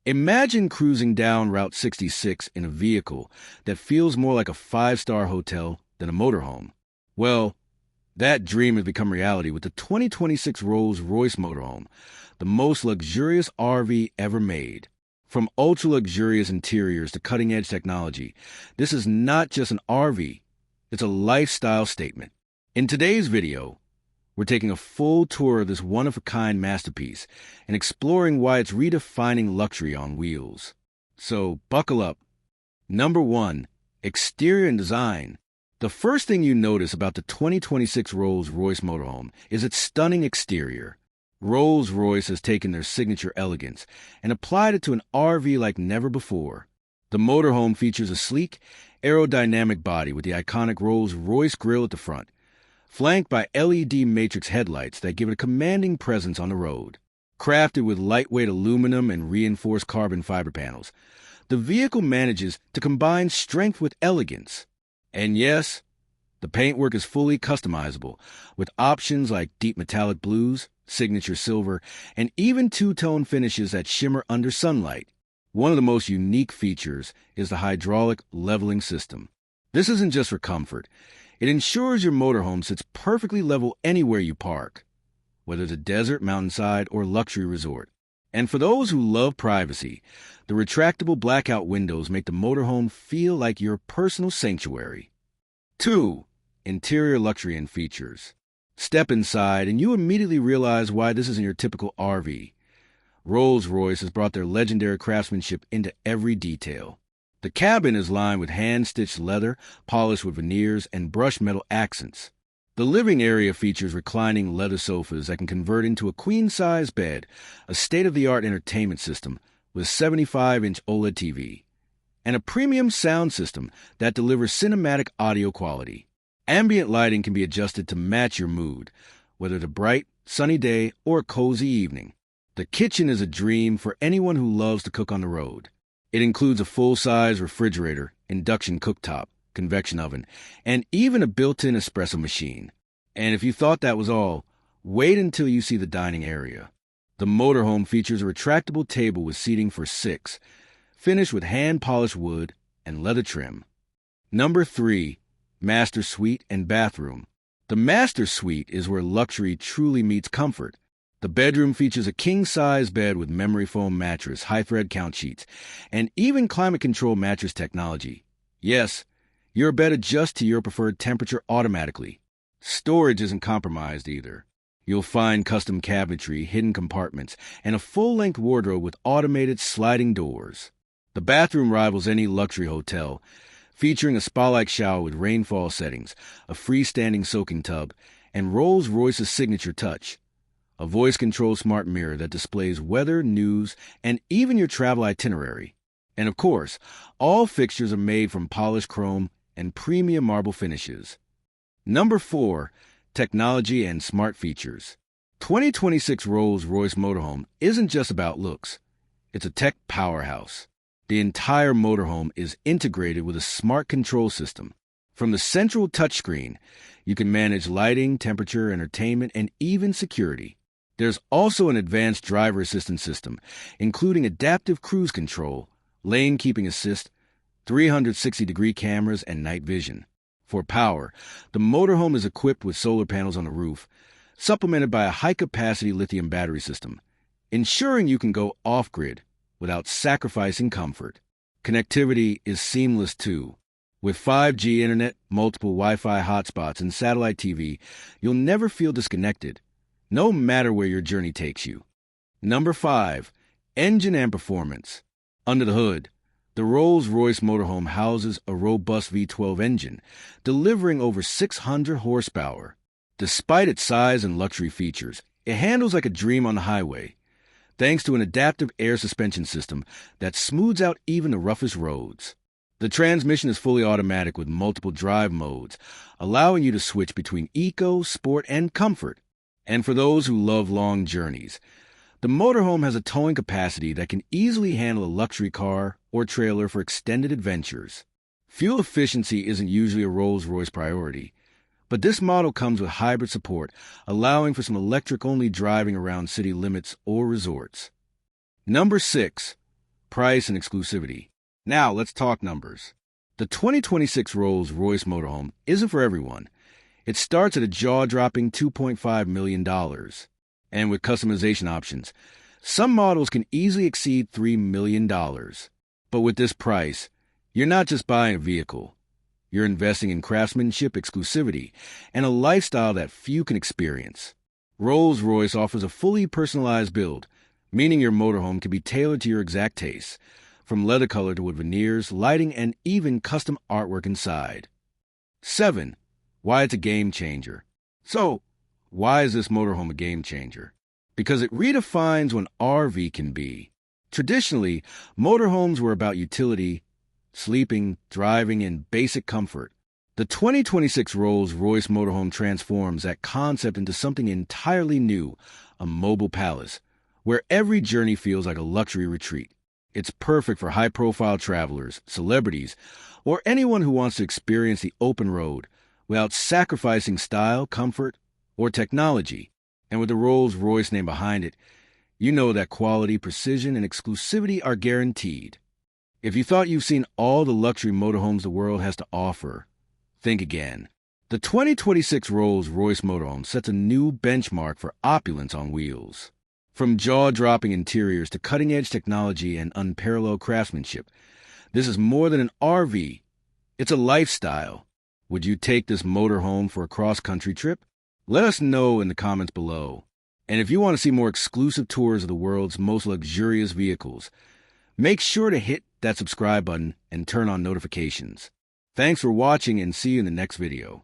Imagine cruising down Route 66 in a vehicle that feels more like a five-star hotel than a motorhome. Well, that dream has become reality with the 2026 Rolls Royce Motorhome, the most luxurious RV ever made. From ultra-luxurious interiors to cutting-edge technology, this is not just an RV, it's a lifestyle statement. In today's video, we're taking a full tour of this one-of-a-kind masterpiece and exploring why it's redefining luxury on wheels. So, buckle up. Number 1. Exterior and design. The first thing you notice about the 2026 Rolls Royce Motorhome is its stunning exterior. Rolls-Royce has taken their signature elegance and applied it to an RV like never before. The motorhome features a sleek, aerodynamic body with the iconic Rolls-Royce grille at the front, flanked by LED matrix headlights that give it a commanding presence on the road. Crafted with lightweight aluminum and reinforced carbon fiber panels, the vehicle manages to combine strength with elegance. And yes, the paintwork is fully customizable, with options like deep metallic blues, signature silver, and even two-tone finishes that shimmer under sunlight. One of the most unique features is the hydraulic leveling system. This isn't just for comfort. It ensures your motorhome sits perfectly level anywhere you park, whether it's a desert, mountainside, or luxury resort. And for those who love privacy, the retractable blackout windows make the motorhome feel like your personal sanctuary. 2. Interior luxury and features. Step inside and you immediately realize why this isn't your typical RV. Rolls-Royce has brought their legendary craftsmanship into every detail. The cabin is lined with hand-stitched leather, polished with veneers, and brushed metal accents. The living area features reclining leather sofas that can convert into a queen-size bed, a state-of-the-art entertainment system with a 75-inch OLED TV, and a premium sound system that delivers cinematic audio quality. Ambient lighting can be adjusted to match your mood, whether it's a bright, sunny day or a cozy evening. The kitchen is a dream for anyone who loves to cook on the road. It includes a full-size refrigerator, induction cooktop, convection oven, and even a built-in espresso machine. And if you thought that was all, wait until you see the dining area. The motorhome features a retractable table with seating for 6, finished with hand-polished wood and leather trim. Number 3. Master Suite and Bathroom. The Master Suite is where luxury truly meets comfort. The bedroom features a king-size bed with memory foam mattress, high-thread count sheets, and even climate-control mattress technology. Yes, your bed adjusts to your preferred temperature automatically. Storage isn't compromised either. You'll find custom cabinetry, hidden compartments, and a full-length wardrobe with automated sliding doors. The bathroom rivals any luxury hotel, featuring a spa-like shower with rainfall settings, a freestanding soaking tub, and Rolls-Royce's signature touch, a voice-controlled smart mirror that displays weather, news, and even your travel itinerary. And of course, all fixtures are made from polished chrome and premium marble finishes. Number 4. Technology and smart features. 2026 Rolls Royce Motorhome isn't just about looks. It's a tech powerhouse. The entire motorhome is integrated with a smart control system. From the central touchscreen, you can manage lighting, temperature, entertainment, and even security. There's also an advanced driver assistance system, including adaptive cruise control, lane keeping assist, 360-degree cameras, and night vision. For power, the motorhome is equipped with solar panels on the roof, supplemented by a high-capacity lithium battery system, ensuring you can go off-grid without sacrificing comfort. Connectivity is seamless too. With 5G internet, multiple Wi-Fi hotspots, and satellite TV, you'll never feel disconnected, no matter where your journey takes you. Number 5. Engine and performance. Under the hood, the Rolls Royce Motorhome houses a robust V12 engine, delivering over 600 horsepower. Despite its size and luxury features, it handles like a dream on the highway, thanks to an adaptive air suspension system that smooths out even the roughest roads. The transmission is fully automatic with multiple drive modes, allowing you to switch between eco, sport, and comfort. And for those who love long journeys, the motorhome has a towing capacity that can easily handle a luxury car or trailer for extended adventures. Fuel efficiency isn't usually a Rolls-Royce priority, but this model comes with hybrid support, allowing for some electric-only driving around city limits or resorts. Number 6. price, and exclusivity. Now, let's talk numbers. The 2026 Rolls Royce Motorhome isn't for everyone. It starts at a jaw-dropping $2.5 million. And with customization options, some models can easily exceed $3 million. But with this price, you're not just buying a vehicle. You're investing in craftsmanship, exclusivity, and a lifestyle that few can experience. Rolls Royce offers a fully personalized build, meaning your motorhome can be tailored to your exact taste, from leather color to wood veneers, lighting, and even custom artwork inside. 7. Why it's a game changer. So, why is this motorhome a game changer? Because it redefines what an RV can be. Traditionally, motorhomes were about utility, sleeping, driving, and basic comfort. The 2026 Rolls Royce Motorhome transforms that concept into something entirely new, a mobile palace, where every journey feels like a luxury retreat. It's perfect for high-profile travelers, celebrities, or anyone who wants to experience the open road without sacrificing style, comfort, or technology. And with the Rolls Royce name behind it, you know that quality, precision, and exclusivity are guaranteed. If you thought you've seen all the luxury motorhomes the world has to offer, think again. The 2026 Rolls Royce Motorhome sets a new benchmark for opulence on wheels. From jaw-dropping interiors to cutting-edge technology and unparalleled craftsmanship, this is more than an RV. It's a lifestyle. Would you take this motorhome for a cross-country trip? Let us know in the comments below. And if you want to see more exclusive tours of the world's most luxurious vehicles, make sure to hit that subscribe button and turn on notifications. Thanks for watching and see you in the next video.